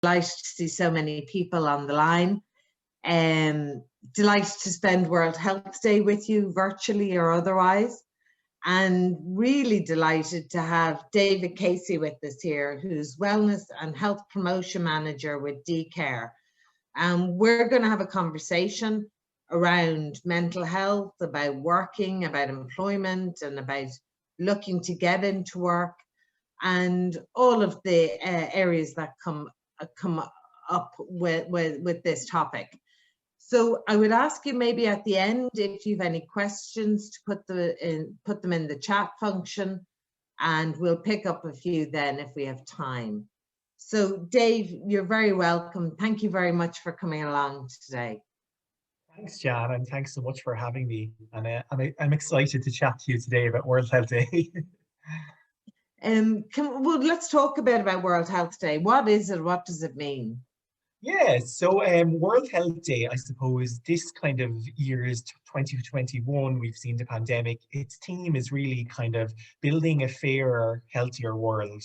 delighted to see so many people on the line. Delighted to spend World Health Day with you, virtually or otherwise. And really delighted to have David Casey with us here, who's Wellness and Health Promotion Manager with DCare. We're going to have a conversation around mental health, about working, about employment, and about looking to get into work, and all of the areas that come up with this topic. So I would ask you maybe at the end if you have any questions to put them in the chat function, and we'll pick up a few then if we have time. So Dave, you're very welcome. Thank you very much for coming along today. Thanks, Jan, and thanks so much for having me. And I'm excited to chat to you today about World Health Day. Well, let's talk a bit about World Health Day. What is it? What does it mean? Yeah, so World Health Day, I suppose this kind of year is 2021, we've seen the pandemic. Its theme is really kind of building a fairer, healthier world.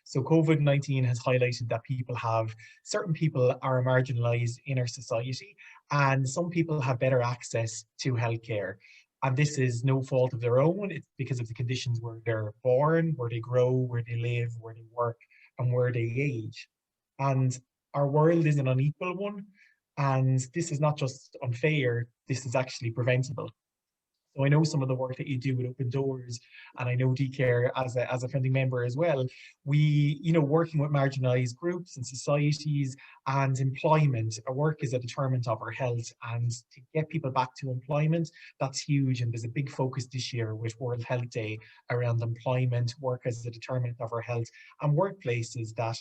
So COVID-19 has highlighted that certain people are marginalized in our society, and some people have better access to healthcare. And this is no fault of their own, it's because of the conditions where they're born, where they grow, where they live, where they work, and where they age. And our world is an unequal one, and this is not just unfair, this is actually preventable. So I know some of the work that you do with Open Doors, and I know DCare as a founding member as well. We, working with marginalized groups and societies and employment, our work is a determinant of our health, and to get people back to employment, that's huge. And there's a big focus this year with World Health Day around employment, work as a determinant of our health, and workplaces that,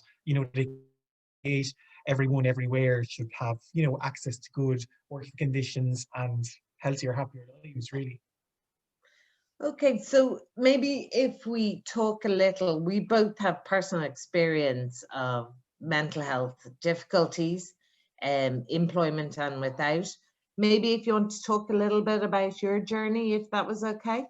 everyone everywhere should have, access to good working conditions and healthier, happier lives, really. Okay, so maybe if we talk a little, we both have personal experience of mental health difficulties, employment and without. Maybe if you want to talk a little bit about your journey, if that was okay.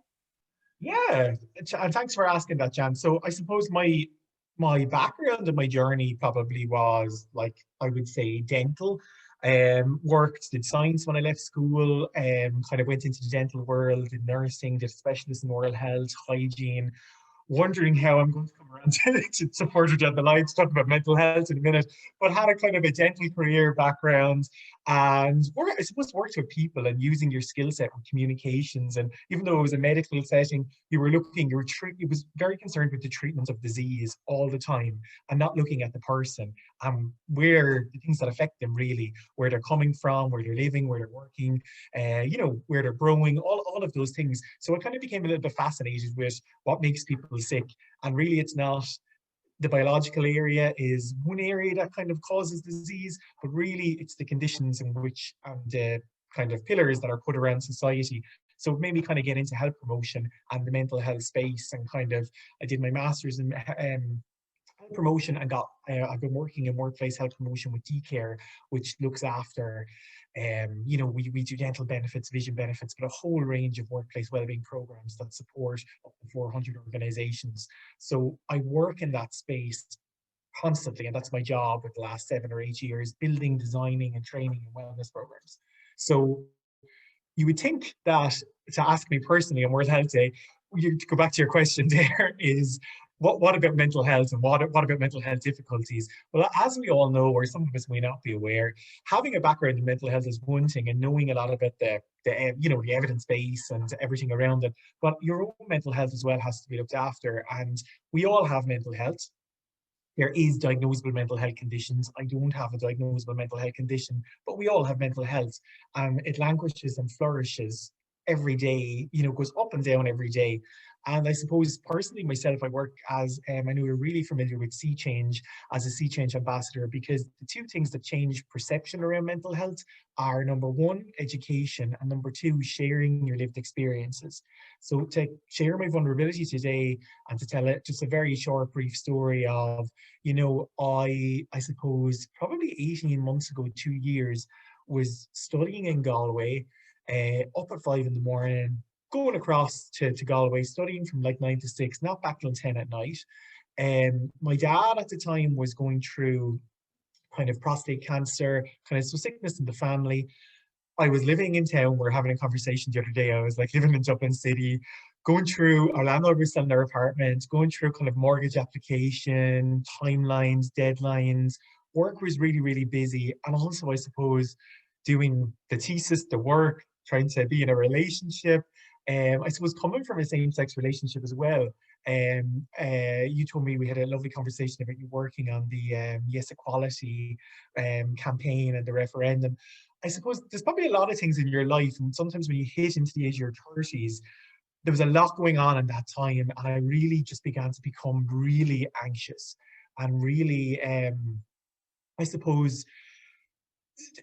Yeah, and thanks for asking that, Jan. So I suppose my background and my journey probably was, like, I would say dental. Did science when I left school, kind of went into the dental world, did nursing, did specialist in oral health, hygiene, wondering how I'm going to come around to further down the line to talk about mental health in a minute, but had a kind of a dental career background, and I suppose worked with people and using your skill set with communications. And even though it was a medical setting, you was very concerned with the treatment of disease all the time and not looking at the person, where the things that affect them really, where they're coming from, where they're living, where they're working, where they're growing, all of those things. So I kind of became a little bit fascinated with what makes people sick. And really, it's not the biological area is one area that kind of causes disease, but really it's the conditions in which and the kind of pillars that are put around society. So it made me kind of get into health promotion and the mental health space, and kind of I did my master's in health promotion, and I've been working in workplace health promotion with DCare, which looks after we do dental benefits, vision benefits, but a whole range of workplace wellbeing programs that support up to 400 organizations. So I work in that space constantly, and that's my job for the last 7 or 8 years, building, designing, and training and wellness programs. So you would think that, to ask me personally on World Health Day, to go back to your question there, is what about mental health, and what about mental health difficulties? Well, as we all know, or some of us may not be aware, having a background in mental health is one thing, and knowing a lot about the evidence base and everything around it. But your own mental health as well has to be looked after, and we all have mental health. There is diagnosable mental health conditions. I don't have a diagnosable mental health condition, but we all have mental health. It languishes and flourishes every day, goes up and down every day. And I suppose personally myself, I work as, I know you're really familiar with Sea Change, as a Sea Change ambassador, because the two things that change perception around mental health are, number one, education, and number two, sharing your lived experiences. So to share my vulnerability today, and to tell just a very short, brief story of, I suppose probably 18 months ago, 2 years, was studying in Galway, up at 5 in the morning, going across to Galway, studying from like 9 to 6, not back till 10 at night. My dad at the time was going through kind of prostate cancer, kind of some sickness in the family. I was living in town. We were having a conversation the other day. I was like living in Dublin City, going through, our landlord was selling their apartment, going through kind of mortgage application, timelines, deadlines. Work was really, really busy. And also, I suppose, doing the thesis, the work, trying to be in a relationship. I suppose coming from a same-sex relationship as well. You told me, we had a lovely conversation about you working on the Yes Equality campaign and the referendum. I suppose there's probably a lot of things in your life, and sometimes when you hit into the age of your 30s, there was a lot going on in that time, and I really just began to become really anxious and really, I suppose,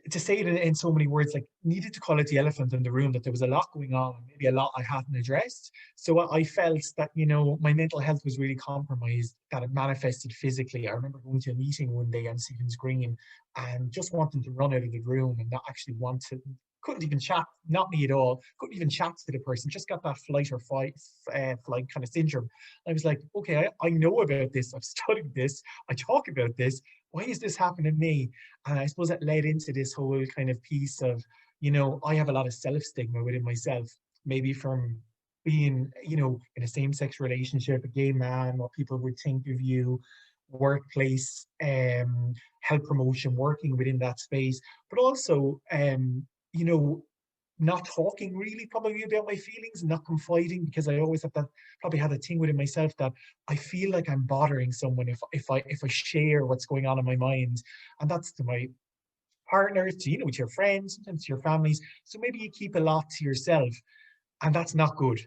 to say it in so many words, like, needed to call it the elephant in the room, that there was a lot going on, maybe a lot I hadn't addressed. So I felt that, my mental health was really compromised, that it manifested physically. I remember going to a meeting one day on Stephen's Green and just wanting to run out of the room and not actually want to, couldn't even chat, not me at all, couldn't even chat to the person, just got that flight or flight kind of syndrome. I was like, okay, I know about this, I've studied this, I talk about this, why is this happening to me? And I suppose that led into this whole kind of piece of, I have a lot of self-stigma within myself, maybe from being, in a same-sex relationship, a gay man, what people would think of you, workplace, health promotion, working within that space, but also, you know, not talking really probably about my feelings and not confiding, because I always have that, probably had a thing within myself that I feel like I'm bothering someone if I share what's going on in my mind. And that's to my partners, to, to your friends, sometimes to your families. So maybe you keep a lot to yourself, and that's not good.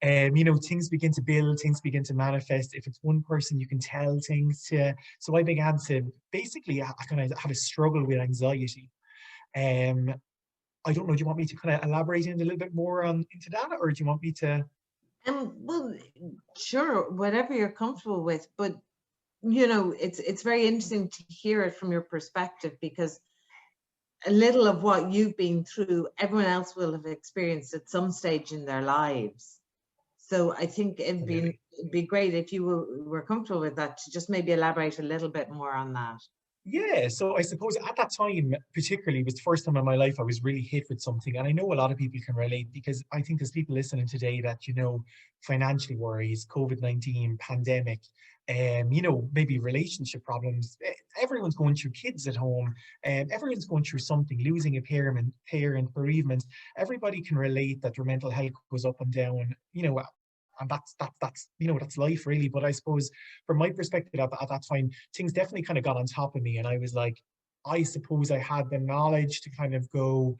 Things begin to build, things begin to manifest. If it's one person, you can tell things to. So I began to basically, I kind of had a struggle with anxiety. Um, I don't know, do you want me to kind of elaborate in a little bit more on into that, or do you want me to? Well, sure, whatever you're comfortable with, but it's very interesting to hear it from your perspective, because a little of what you've been through, everyone else will have experienced at some stage in their lives. So I think it'd be great if you were comfortable with that, to just maybe elaborate a little bit more on that. Yeah, so I suppose at that time, particularly, was the first time in my life I was really hit with something. And I know a lot of people can relate, because I think there's people listening today that, financially worries, COVID-19, pandemic, maybe relationship problems. Everyone's going through, kids at home, and everyone's going through something, losing a parent, bereavement. Everybody can relate that their mental health goes up and down, and that's life really. But I suppose from my perspective at that time, things definitely kind of got on top of me, and I was like, I suppose I had the knowledge to kind of go,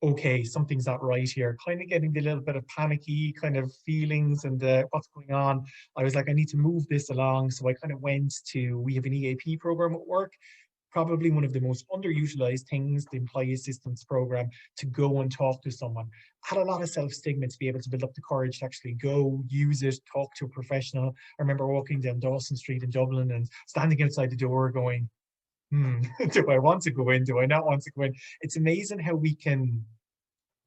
okay, something's not right here, kind of getting a little bit of panicky kind of feelings and what's going on. I was like, I need to move this along. So I kind of we have an EAP program at work, probably one of the most underutilized things, the employee assistance program, to go and talk to someone. Had a lot of self-stigma to be able to build up the courage to actually go, use it, talk to a professional. I remember walking down Dawson Street in Dublin and standing outside the door going, do I want to go in? Do I not want to go in? It's amazing how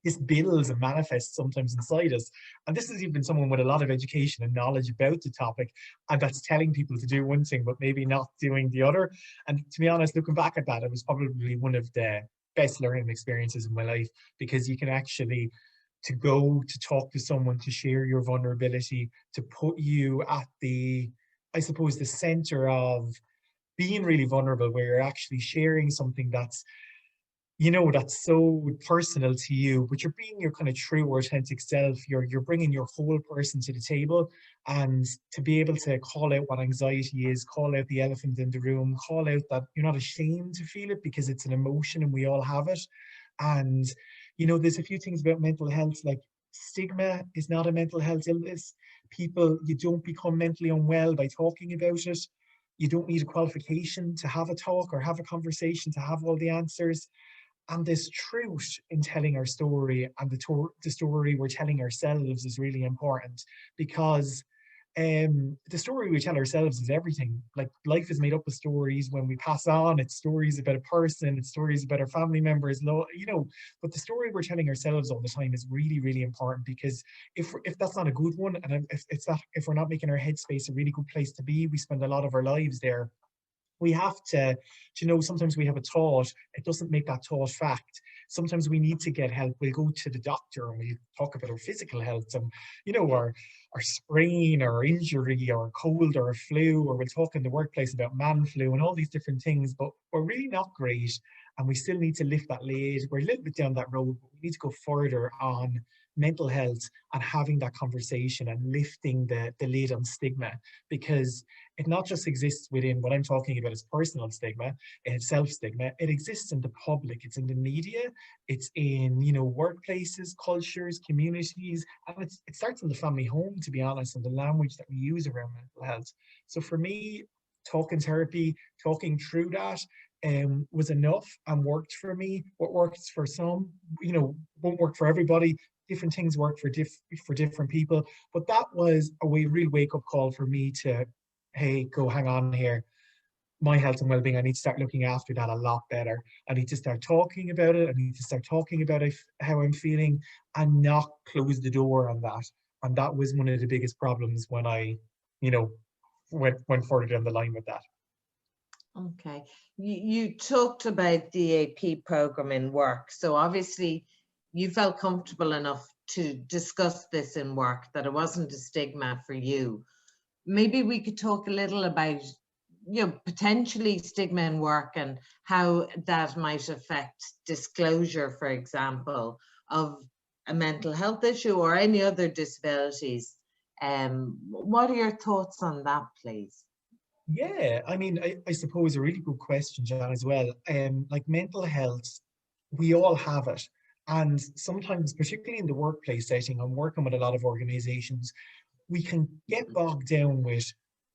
this builds and manifests sometimes inside us. And this is even someone with a lot of education and knowledge about the topic, and that's telling people to do one thing, but maybe not doing the other. And to be honest, looking back at that, it was probably one of the best learning experiences in my life, because you can actually, to go to talk to someone, to share your vulnerability, to put you at I suppose, the center of being really vulnerable, where you're actually sharing something that's that's so personal to you, but you're being your kind of true or authentic self. You're bringing your whole person to the table, and to be able to call out what anxiety is, call out the elephant in the room, call out that you're not ashamed to feel it, because it's an emotion and we all have it. And there's a few things about mental health, like stigma is not a mental health illness. You don't become mentally unwell by talking about it. You don't need a qualification to have a talk or have a conversation to have all the answers. And this truth in telling our story, and the story we're telling ourselves, is really important, because the story we tell ourselves is everything. Like, life is made up of stories. When we pass on, it's stories about a person, it's stories about our family members, but the story we're telling ourselves all the time is really, really important, because if that's not a good one, and if we're not making our headspace a really good place to be, we spend a lot of our lives there. We have to, you know, sometimes we have a thought, it doesn't make that thought fact. Sometimes we need to get help. We'll go to the doctor and we talk about our physical health and, you know, our sprain or injury or a cold or a flu, or we'll talk in the workplace about man flu and all these different things, but we're really not great. And we still need to lift that lid. We're a little bit down that road, but we need to go further on mental health and having that conversation and lifting the lid on stigma, because it not just exists within what I'm talking about as personal stigma and self-stigma, it exists in the public, it's in the media, it's in, you know, workplaces, cultures, communities, and it starts in the family home, to be honest, and the language that we use around mental health. So for me, talking therapy, talking through that was enough and worked for me. What works for some, you know, won't work for everybody. Different things work for different people, but that was a real wake up call for me to, hey, go hang on here. My health and well-being, I need to start looking after that a lot better. I need to start talking about it. I need to start talking about how I'm feeling and not close the door on that. And that was one of the biggest problems when I, you know, went further down the line with that. Okay, you talked about the AP program in work. So obviously you felt comfortable enough to discuss this in work, that it wasn't a stigma for you. Maybe we could talk a little about, you know, potentially stigma in work and how that might affect disclosure, for example, of a mental health issue or any other disabilities. What are your thoughts on that, please? Yeah, I mean, I suppose a really good question, John, as well. Like mental health, we all have it. And sometimes, particularly in the workplace setting, I'm working with a lot of organizations, we can get bogged down with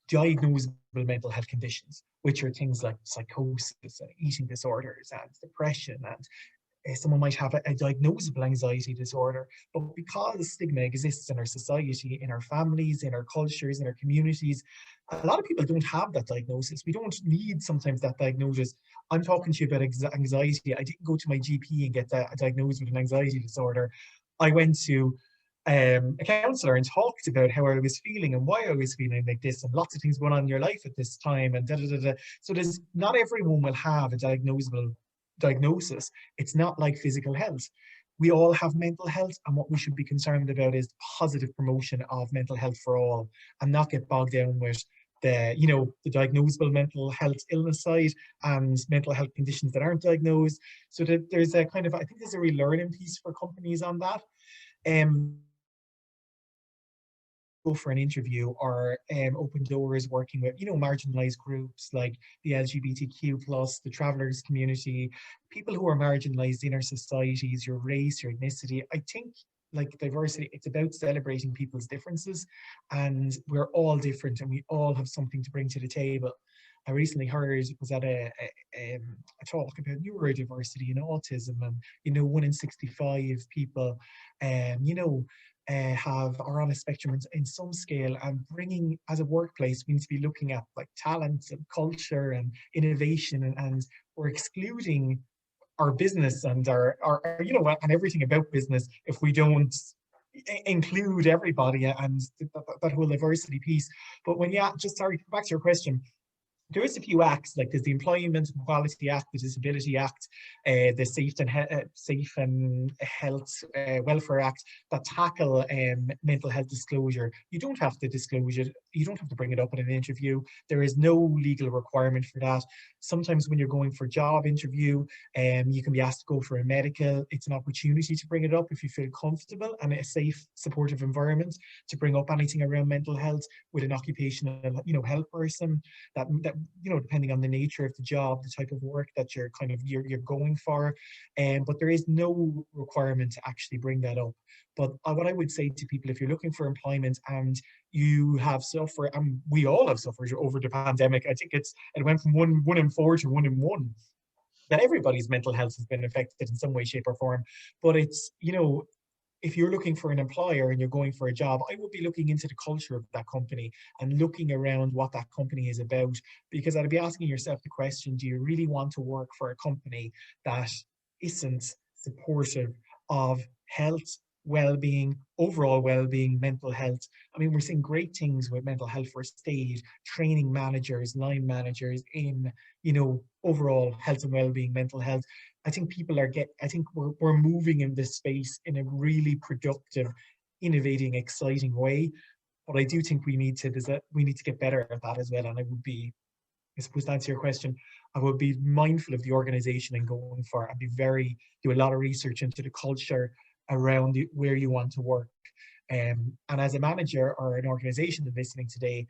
diagnosable mental health conditions, which are things like psychosis and eating disorders and depression, and someone might have a diagnosable anxiety disorder. But because stigma exists in our society, in our families, in our cultures, in our communities, a lot of people don't have that diagnosis. We don't need sometimes that diagnosis. I'm talking to you about anxiety. I didn't go to my GP and get diagnosed with an anxiety disorder. I went to a counselor and talked about how I was feeling and why I was feeling like this, and lots of things going on in your life at this time, and da da da da. So there's not everyone will have a diagnosable diagnosis. It's not like physical health. We all have mental health, and what we should be concerned about is positive promotion of mental health for all, and not get bogged down with the, you know, the diagnosable mental health illness side and mental health conditions that aren't diagnosed. So that there's a kind of, I think there's a real learning piece for companies on that. Go for an interview, or open doors working with, you know, marginalized groups like the LGBTQ plus, the travelers community, people who are marginalized in our societies, your race, your ethnicity. I think like diversity, it's about celebrating people's differences, and we're all different and we all have something to bring to the table. I recently was at a talk about neurodiversity and autism, and you know, 1 in 65 people, you know, are on a spectrum in some scale, and bringing, as a workplace, we need to be looking at like talent and culture and innovation, and we're excluding our business and our you know, and everything about business if we don't include everybody and that whole diversity piece. But when, yeah, just sorry, back to your question, there is a few acts, like there's the Employment Equality Act, the Disability Act, the Safe and Health Welfare Act, that tackle mental health disclosure. You don't have to disclose it. You don't have to bring it up in an interview. There is no legal requirement for that. Sometimes when you're going for a job interview, you can be asked to go for a medical. It's an opportunity to bring it up if you feel comfortable and a safe, supportive environment to bring up anything around mental health with an occupational, you know, health person that you know, depending on the nature of the job, the type of work that you're going for. But there is no requirement to actually bring that up. But what I would say to people, if you're looking for employment and you have suffered, and we all have suffered over the pandemic, I think it went from one in 4 to 1 in 1, that everybody's mental health has been affected in some way, shape, or form. But it's, you know, if you're looking for an employer and you're going for a job, I would be looking into the culture of that company and looking around what that company is about, because I'd be asking yourself the question, do you really want to work for a company that isn't supportive of health, well-being, overall well-being, mental health. I mean, we're seeing great things with mental health first aid, training managers, line managers in, overall health and well-being, mental health. I think I think we're moving in this space in a really productive, innovating, exciting way. But I do think we need to get better at that as well. And I suppose to answer your question, I would be mindful of the organization and going for and do a lot of research into the culture around where you want to work. And as a manager or an organization that's listening today,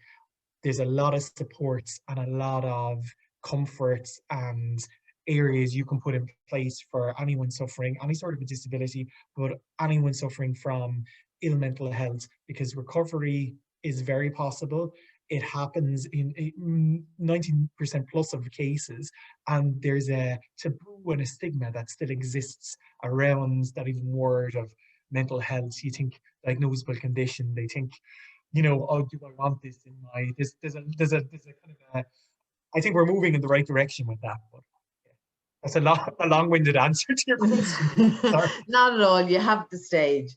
there's a lot of supports and a lot of comforts and areas you can put in place for anyone suffering any sort of a disability, but anyone suffering from ill mental health, because recovery is very possible. It happens in 90% plus of the cases, and there's a taboo and a stigma that still exists around that even word of mental health. You think diagnosable condition, they think, oh, do I want this in my, there's a kind of a, I think we're moving in the right direction with that, but yeah, that's a long-winded answer to your question. Sorry. Not at all. You have the stage.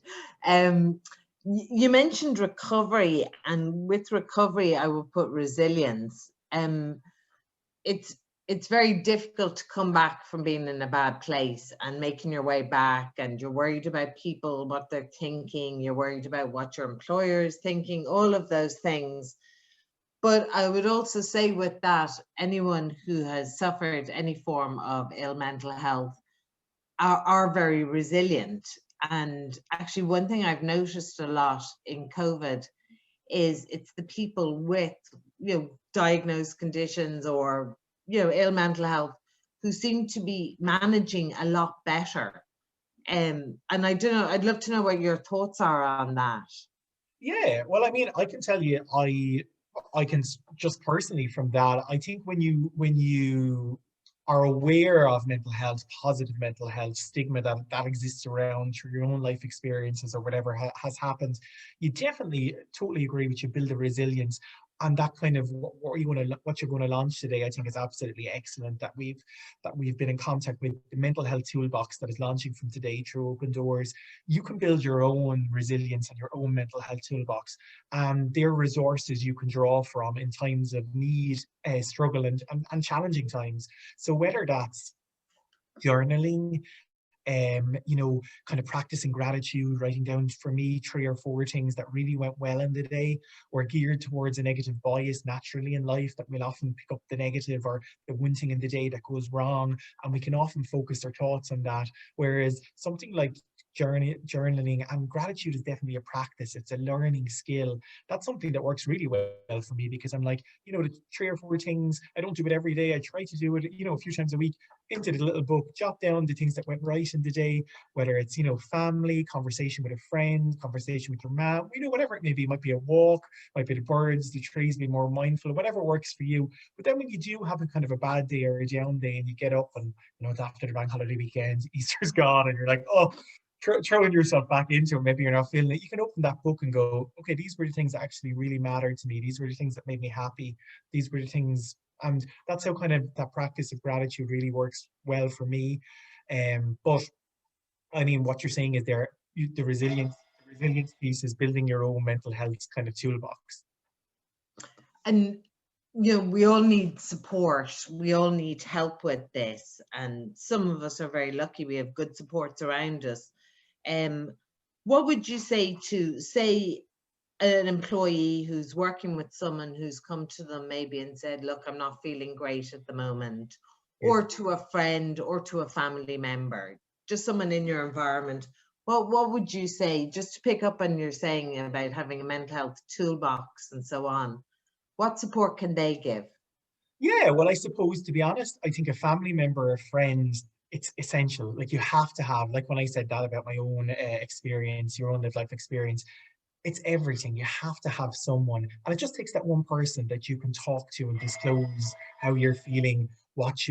You mentioned recovery, and with recovery, I would put resilience. It's very difficult to come back from being in a bad place and making your way back, and you're worried about people, what they're thinking, you're worried about what your employer is thinking, all of those things. But I would also say with that, anyone who has suffered any form of ill mental health are very resilient. And actually, one thing I've noticed a lot in COVID is it's the people with, diagnosed conditions or, ill mental health who seem to be managing a lot better. And I don't know, I'd love to know what your thoughts are on that. Yeah, well, I mean, I can tell you, I can just personally from that, I think when you are aware of mental health, positive mental health, stigma that exists around through your own life experiences or whatever has happened, you definitely totally agree with you build a resilience. And that kind of what you're going to launch today, I think is absolutely excellent. That we've been in contact with the mental health toolbox that is launching from today through Open Doors. You can build your own resilience and your own mental health toolbox, and there are resources you can draw from in times of need, struggle, and challenging times. So whether that's journaling, kind of practicing gratitude, writing down for me 3 or 4 things that really went well in the day. We're geared towards a negative bias naturally in life, that we'll often pick up the negative or the one thing in the day that goes wrong, and we can often focus our thoughts on that. Whereas something like journaling and gratitude is definitely a practice. It's a learning skill. That's something that works really well for me, because I'm like, the 3 or 4 things, I don't do it every day. I try to do it, a few times a week, into the little book, jot down the things that went right in the day, whether it's, family, conversation with a friend, conversation with your mom, whatever it may be. It might be a walk, might be the birds, the trees, be more mindful, whatever works for you. But then when you do have a kind of a bad day or a down day and you get up and, it's after the bank holiday weekend, Easter's gone, and you're like, oh, throwing yourself back into it, maybe you're not feeling it, you can open that book and go, okay, these were the things that actually really mattered to me. These were the things that made me happy. These were the things, and that's how kind of that practice of gratitude really works well for me. But I mean, what you're saying is the resilience piece is building your own mental health kind of toolbox. And we all need support. We all need help with this. And some of us are very lucky. We have good supports around us. What would you say to, an employee who's working with someone who's come to them maybe and said, look, I'm not feeling great at the moment, or to a friend or to a family member, just someone in your environment? What would you say, just to pick up on your saying about having a mental health toolbox and so on? What support can they give? Yeah, well, I suppose, to be honest, I think a family member or a friend, it's essential. Like, you have to have, like when I said that about my own experience, your own lived life experience, it's everything. You have to have someone, and it just takes that one person that you can talk to and disclose how you're feeling, what's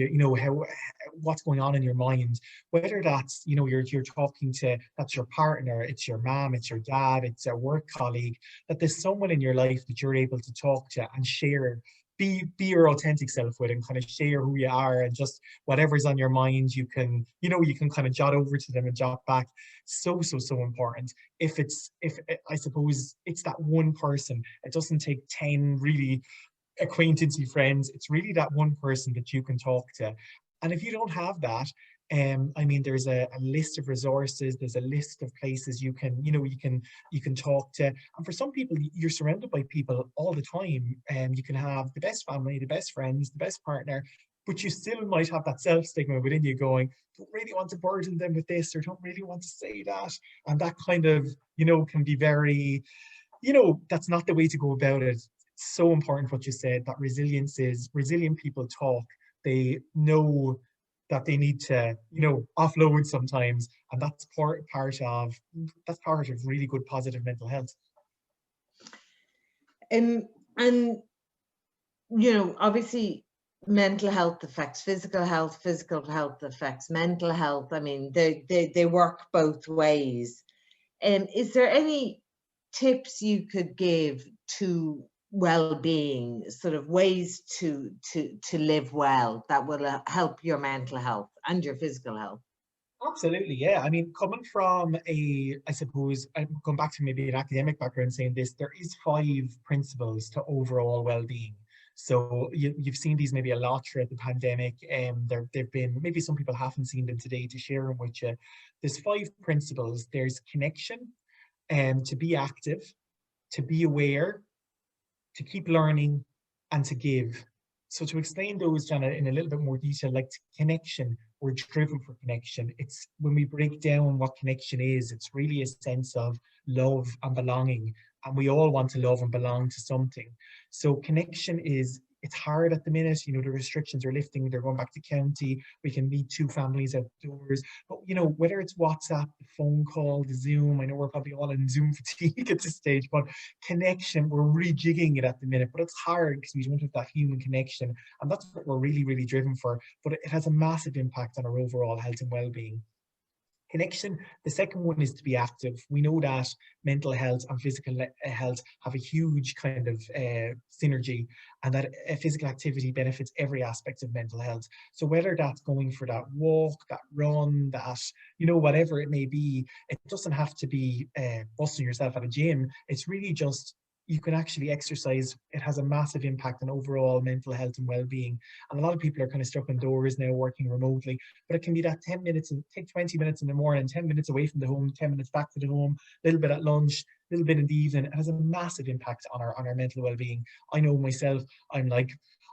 going on in your mind. Whether that's, you're talking to, that's your partner, it's your mom, it's your dad, it's a work colleague, that there's someone in your life that you're able to talk to and share be your authentic self with and kind of share who you are, and just whatever's on your mind, you can, you can kind of jot over to them and jot back. So important. If I suppose it's that one person, it doesn't take 10 really acquaintancy friends. It's really that one person that you can talk to. And if you don't have that, I mean, there's a list of resources, there's a list of places you can talk to. And for some people, you're surrounded by people all the time, and you can have the best family, the best friends, the best partner, but you still might have that self-stigma within you going, don't really want to burden them with this, or don't really want to say that. And that kind of, can be very, that's not the way to go about it. It's so important what you said, that resilience is, resilient people talk. They know that they need to, offload sometimes, and that's part of really good positive mental health. And obviously mental health affects physical health affects mental health. I mean, they work both ways. Is there any tips you could give to well-being, sort of ways to live well that will help your mental health and your physical health? Absolutely, yeah. I mean, coming from I suppose, I'm going back to maybe an academic background saying this, there is 5 principles to overall well-being. So you've seen these maybe a lot throughout the pandemic, and there've been, maybe some people haven't seen them today, to share them with you. There's 5 principles. There's connection, to be active, to be aware, to keep learning, and to give. So to explain those, Jana, in a little bit more detail, like connection, we're driven for connection. It's when we break down what connection is, it's really a sense of love and belonging. And we all want to love and belong to something. So connection is, it's hard at the minute, the restrictions are lifting, they're going back to county, we can meet 2 families outdoors. But whether it's WhatsApp, the phone call, the Zoom, I know we're probably all in Zoom fatigue at this stage, but connection, we're rejigging it at the minute, but it's hard because we don't have that human connection. And that's what we're really, really driven for. But it has a massive impact on our overall health and well-being. Connection. The second one is to be active. We know that mental health and physical health have a huge kind of synergy, and that physical activity benefits every aspect of mental health. So whether that's going for that walk, that run, that, whatever it may be, it doesn't have to be busting yourself at a gym. It's really just, you can actually exercise. It has a massive impact on overall mental health and well-being. And a lot of people are kind of stuck indoors now, working remotely, but it can be that 10 minutes, and take 20 minutes in the morning, 10 minutes away from the home, 10 minutes back to the home, a little bit at lunch, a little bit in the evening. It has a massive impact on our mental well-being. I know myself,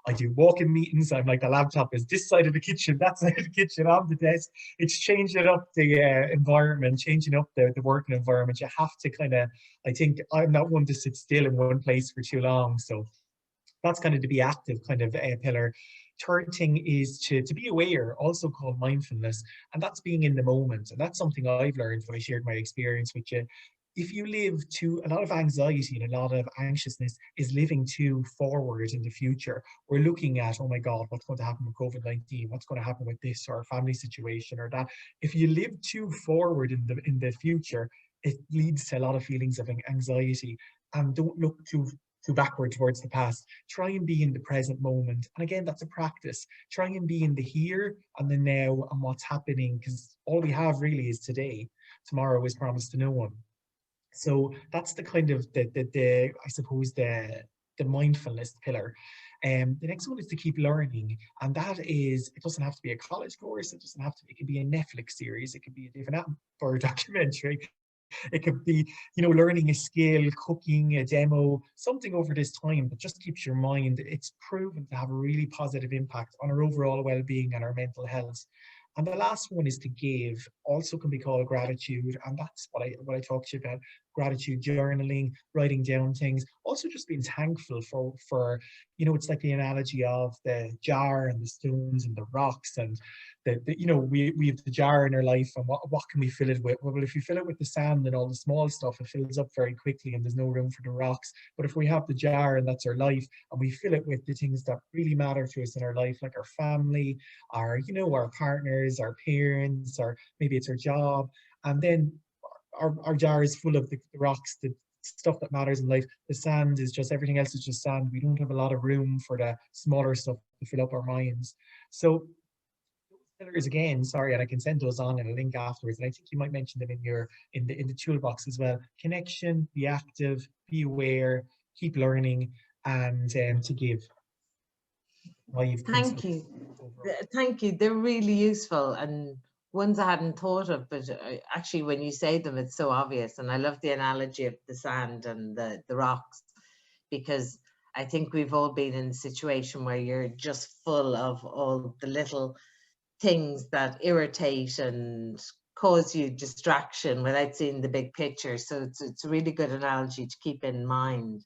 I do walk-in meetings. I'm like, the laptop is this side of the kitchen, that side of the kitchen, on the desk. It's changing up the environment, changing up the working environment. You have to kind of, I think I'm not one to sit still in one place for too long. So that's kind of to be active kind of pillar. Third thing is to be aware, also called mindfulness, and that's being in the moment. And that's something I've learned when I shared my experience with you. If you live a lot of anxiety and a lot of anxiousness is living too forward in the future. We're looking at, oh my God, what's going to happen with COVID-19? What's going to happen with this, or family situation, or that? If you live too forward in the future, it leads to a lot of feelings of anxiety. And don't look too backward towards the past. Try and be in the present moment. And again, that's a practice. Try and be in the here and the now and what's happening, because all we have really is today. Tomorrow is promised to no one. So that's the kind of the I suppose the mindfulness pillar. The next one is to keep learning, and that is, it doesn't have to be a college course. It doesn't have to. It could be a Netflix series. It could be a David Attenborough documentary. It could be, learning a skill, cooking a demo, something over this time that just keeps your mind. It's proven to have a really positive impact on our overall well-being and our mental health. And the last one is to give, also can be called gratitude. And that's what I talked to you about. Gratitude journaling, writing down things, also just being thankful for it's like the analogy of the jar and the stones and the rocks, and we have the jar in our life, and what can we fill it with? Well, if you fill it with the sand and all the small stuff, it fills up very quickly and there's no room for the rocks. But if we have the jar, and that's our life, and we fill it with the things that really matter to us in our life, like our family, our partners, our parents, or maybe it's our job, and then our jar is full of the rocks, the stuff that matters in life. The sand is just, everything else is just sand. We don't have a lot of room for the smaller stuff to fill up our minds. So pillars again, sorry, and I can send those on in a link afterwards. And I think you might mention them in your in the toolbox as well. Connection, be active, be aware, keep learning, and to give. Thank you. Thank you. They're really useful and ones I hadn't thought of, but actually when you say them, it's so obvious. And I love the analogy of the sand and the rocks, because I think we've all been in a situation where you're just full of all the little things that irritate and cause you distraction without seeing the big picture. So it's a really good analogy to keep in mind.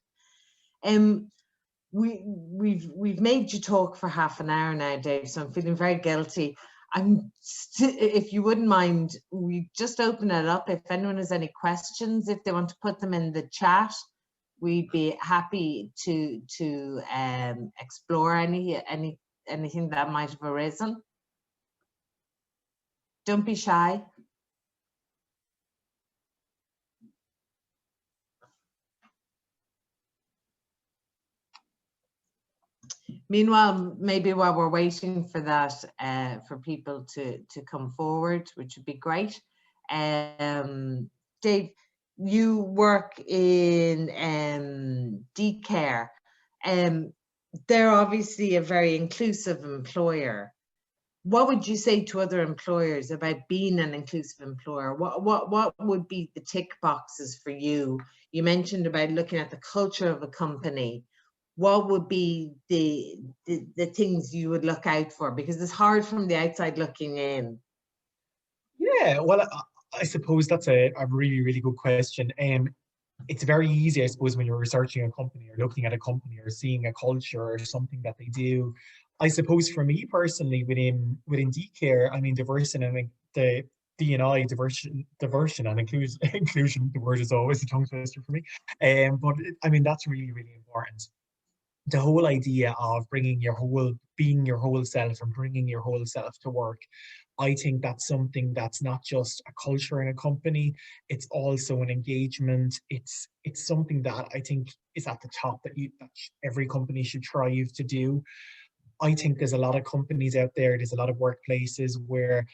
We've made you talk for half an hour now, Dave, so I'm feeling very guilty. If you wouldn't mind, we just open it up. If anyone has any questions, if they want to put them in the chat, we'd be happy to explore anything that might have arisen. Don't be shy. Meanwhile, maybe while we're waiting for that, for people to come forward, which would be great. Dave, you work in DCare. They're obviously a very inclusive employer. What would you say to other employers about being an inclusive employer? What would be the tick boxes for you? You mentioned about looking at the culture of a company. What would be the things you would look out for? Because it's hard from the outside looking in. Yeah, well, I suppose that's a really, really good question. It's very easy, I suppose, when you're researching a company or looking at a company or seeing a culture or something that they do. I suppose for me personally, within DCare, I mean, diversity and the D&I, diversion and inclusion, the word is always a tongue twister for me. But I mean, that's really, really important. The whole idea of being your whole self and bringing your whole self to work, I think that's something that's not just a culture in a company, it's also an engagement. It's something that I think is at the top that every company should strive to do. I think there's a lot of companies out there's a lot of workplaces where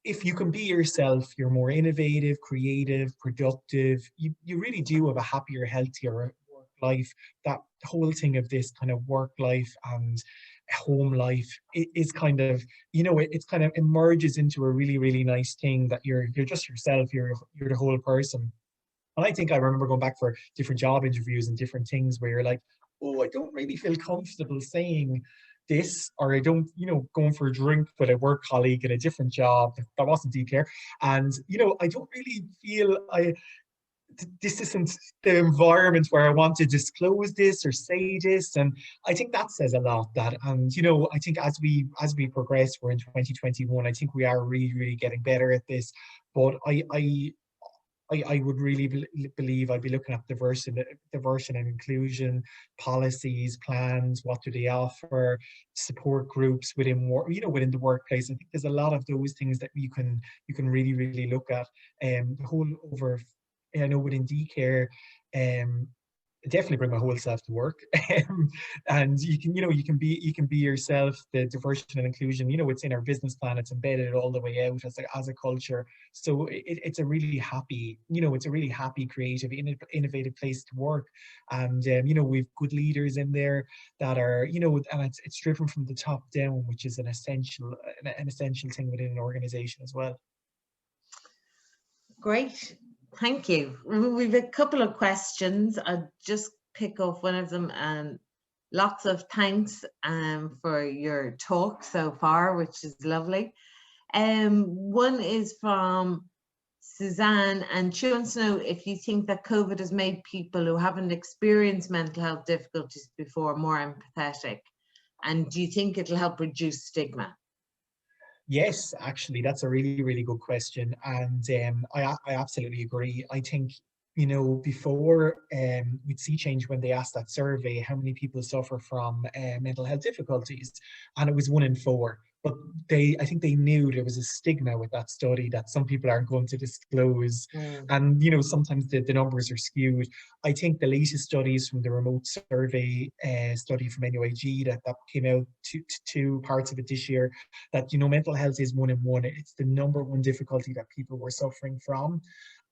if you can be yourself, you're more innovative, creative, productive. You really do have a happier, healthier work life. That whole thing of this kind of work life and home life is kind of, it's kind of emerges into a really, really nice thing that you're just yourself. You're the whole person. And I think I remember going back for different job interviews and different things where you're like, oh, I don't really feel comfortable saying this, or I don't, going for a drink with a work colleague in a different job that wasn't DCare, and I don't really feel this isn't the environment where I want to disclose this or say this. And I think that says a lot. And I think as we progress, we're in 2021, I think we are really, really getting better at this. But I would really believe I'd be looking at diversity and inclusion policies, plans. What do they offer? Support groups within within the workplace. I think there's a lot of those things that you can really, really look at. The whole over. I know within DCare, definitely bring my whole self to work, and you can be yourself. The diversity and inclusion, it's in our business plan. It's embedded all the way out as a culture. So it's a really happy, it's a really happy, creative, innovative place to work, and we've good leaders in there that are, and it's driven from the top down, which is an essential thing within an organization as well. Great. Thank you. We've a couple of questions. I'll just pick off one of them, and lots of thanks for your talk so far, which is lovely. One is from Suzanne, and she wants to know if you think that COVID has made people who haven't experienced mental health difficulties before more empathetic, and do you think it'll help reduce stigma? Yes, actually, that's a really, really good question. And I absolutely agree. I think, you know, before we'd see change when they asked that survey, how many people suffer from mental health difficulties, and it was 1 in 4. But I think they knew there was a stigma with that study that some people aren't going to disclose, Mm. and you know sometimes the numbers are skewed. I think the latest studies from the remote survey study from NUIG that came out two parts of it this year, that you know mental health is 1 in 1. It's the #1 difficulty that people were suffering from,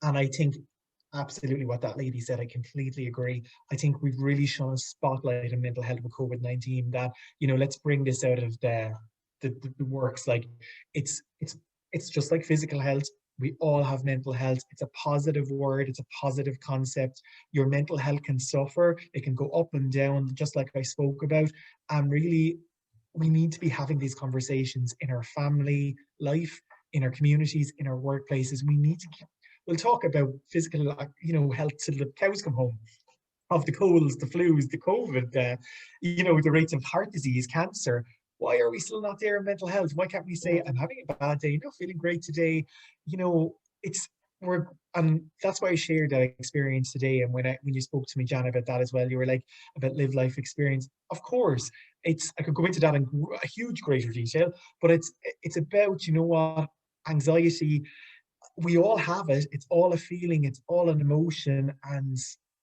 and I think absolutely what that lady said, I completely agree. I think we've really shone a spotlight on mental health with COVID-19, that, you know, let's bring this out of the works. Like it's just like physical health. We all have mental health. It's a positive word. It's a positive concept. Your mental health can suffer. It can go up and down, just like I spoke about. And really, we need to be having these conversations in our family life, in our communities, in our workplaces. We need to we'll talk about physical, you know, health till the cows come home, of the colds, the flus, the COVID, you know, the rates of heart disease, cancer. Why are we still not there in mental health? Why can't we say, I'm having a bad day, not feeling great today? You know, and that's why I shared that experience today. And when you spoke to me, Jan, about that as well, you were like, about live life experience. Of course, I could go into that in a huge greater detail, but it's about, you know what, anxiety, we all have it. It's all a feeling, it's all an emotion. And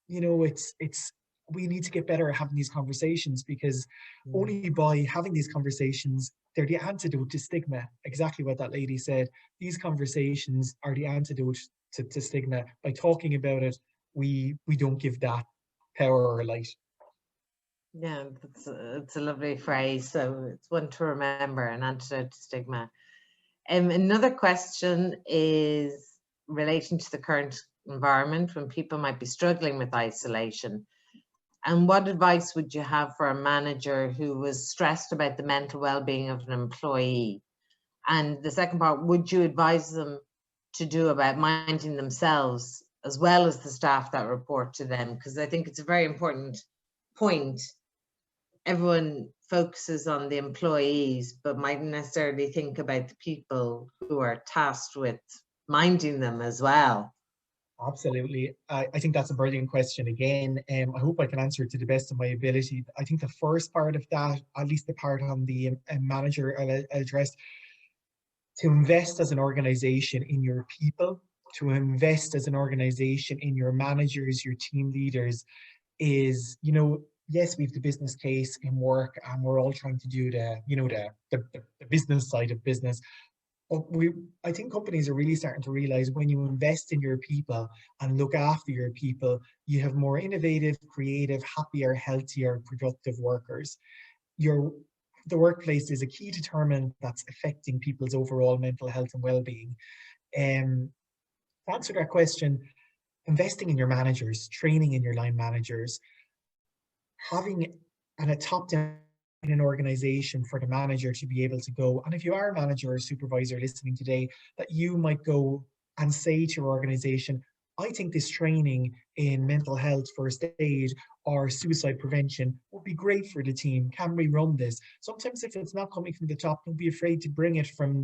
you know, it's we need to get better at having these conversations, because only by having these conversations, they're the antidote to stigma. Exactly what that lady said. These conversations are the antidote to stigma. By talking about it, we don't give that power or light. Yeah, it's a lovely phrase. So it's one to remember, an antidote to stigma. Another question is relating to the current environment when people might be struggling with isolation. And what advice would you have for a manager who was stressed about the mental well-being of an employee? And the second part, would you advise them to do about minding themselves as well as the staff that report to them? Because I think it's a very important point. Everyone focuses on the employees, but mightn't necessarily think about the people who are tasked with minding them as well. Absolutely. I think that's a brilliant question again. I hope I can answer it to the best of my ability. I think the first part of that, at least the part on the manager I'll address, to invest as an organization in your people, to invest as an organization in your managers, your team leaders, is, you know, yes, we have the business case in work and we're all trying to do the business side of business. But I think companies are really starting to realize, when you invest in your people and look after your people, you have more innovative, creative, happier, healthier, productive workers. The workplace is a key determinant that's affecting people's overall mental health and well-being. To answer that question, investing in your managers, training in your line managers, having a top-down in an organization for the manager to be able to go, and if you are a manager or supervisor listening today, that you might go and say to your organization, I think this training in mental health first aid or suicide prevention would be great for the team. Can we run this? Sometimes if it's not coming from the top, don't be afraid to bring it from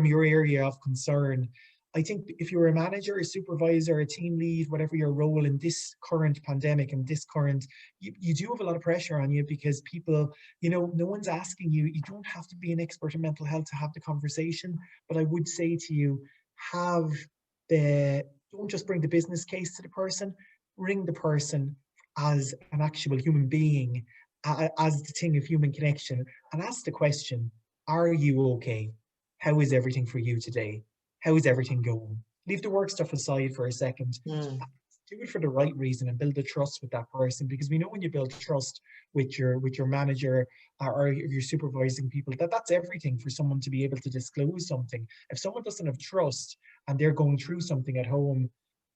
your area of concern. I think if you're a manager, a supervisor, a team lead, whatever your role in this current pandemic and this current, you do have a lot of pressure on you, because people, you know, no one's asking you. You don't have to be an expert in mental health to have the conversation. But I would say to you, don't just bring the business case to the person, bring the person as an actual human being, as the thing of human connection, and ask the question, are you okay? How is everything for you today? How is everything going? Leave the work stuff aside for a second. Do it for the right reason and build the trust with that person, because we know when you build trust with your manager or if you're supervising people, that's everything for someone to be able to disclose something. If someone doesn't have trust and they're going through something at home,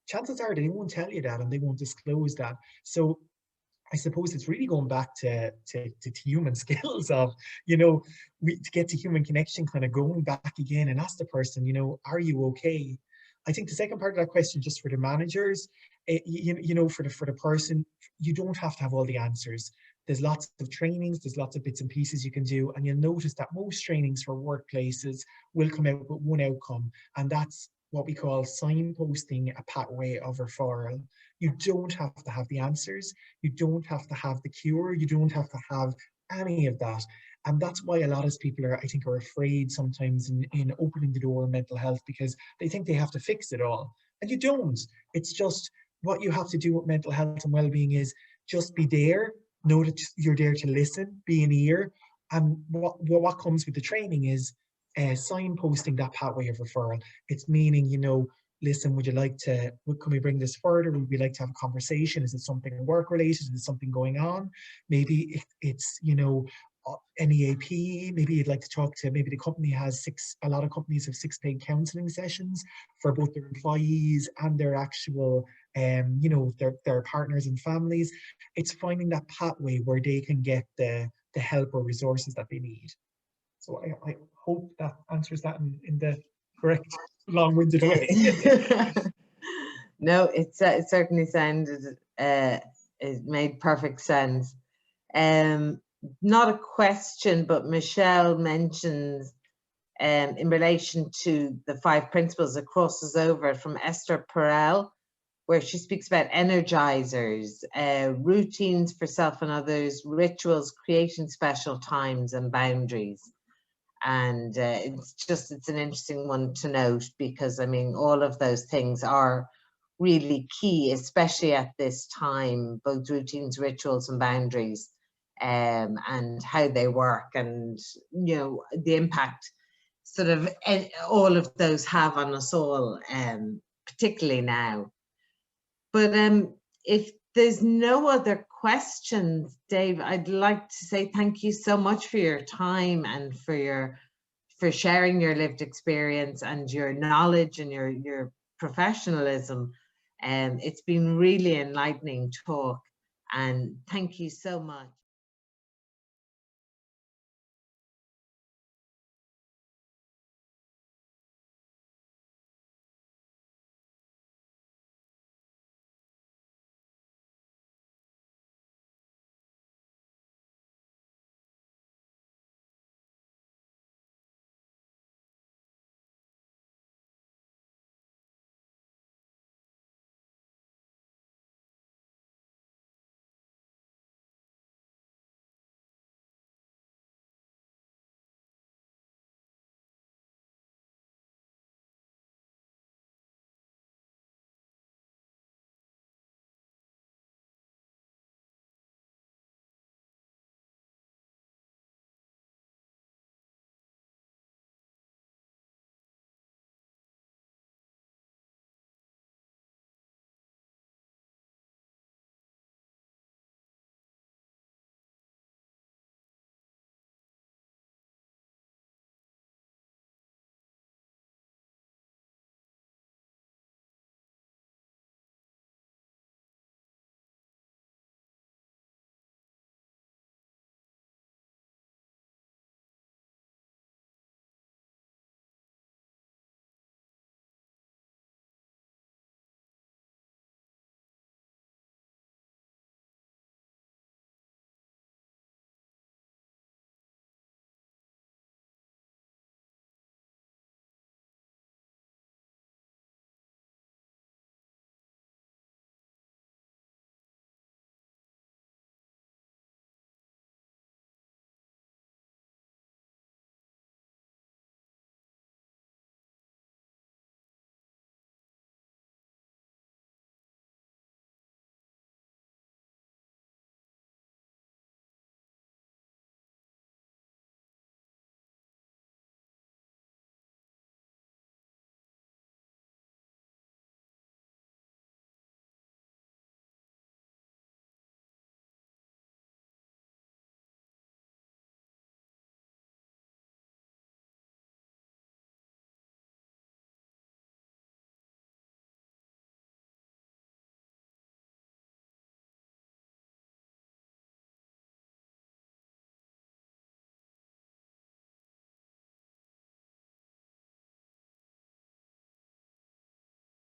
chances are they won't tell you that and they won't disclose that. So I suppose it's really going back to human skills of, you know, to get to human connection, kind of going back again and ask the person, you know, are you okay? I think the second part of that question, just for the managers, you know, for the person, you don't have to have all the answers. There's lots of trainings, there's lots of bits and pieces you can do, and you'll notice that most trainings for workplaces will come out with one outcome, and that's what we call signposting a pathway of referral. You don't have to have the answers. You don't have to have the cure. You don't have to have any of that. And that's why a lot of people are, I think, are afraid sometimes in opening the door in mental health, because they think they have to fix it all. And you don't. It's just what you have to do with mental health and well-being is just be there, know that you're there to listen, be an ear. And what comes with the training is signposting that pathway of referral. It's meaning, you know, listen, would you like to, can we bring this further? Would we like to have a conversation? Is it something work related? Is it something going on? Maybe it's, you know, an EAP, maybe you'd like to talk to, maybe the company has a lot of companies have 6 paid counselling sessions for both their employees and their actual, you know, their partners and families. It's finding that pathway where they can get the help or resources that they need. So I hope that answers that in the correct long-winded way. No, it certainly sounded, it made perfect sense. Not a question, but Michelle mentions in relation to the 5 principles, it crosses over from Esther Perel, where she speaks about energizers, routines for self and others, rituals, creating special times and boundaries. And it's an interesting one to note, because I mean, all of those things are really key, especially at this time, both routines, rituals and boundaries, and how they work, and you know, the impact sort of all of those have on us all, particularly now. But if there's no other questions, Dave, I'd like to say thank you so much for your time and for sharing your lived experience and your knowledge and your professionalism. It's been really enlightening talk, and thank you so much.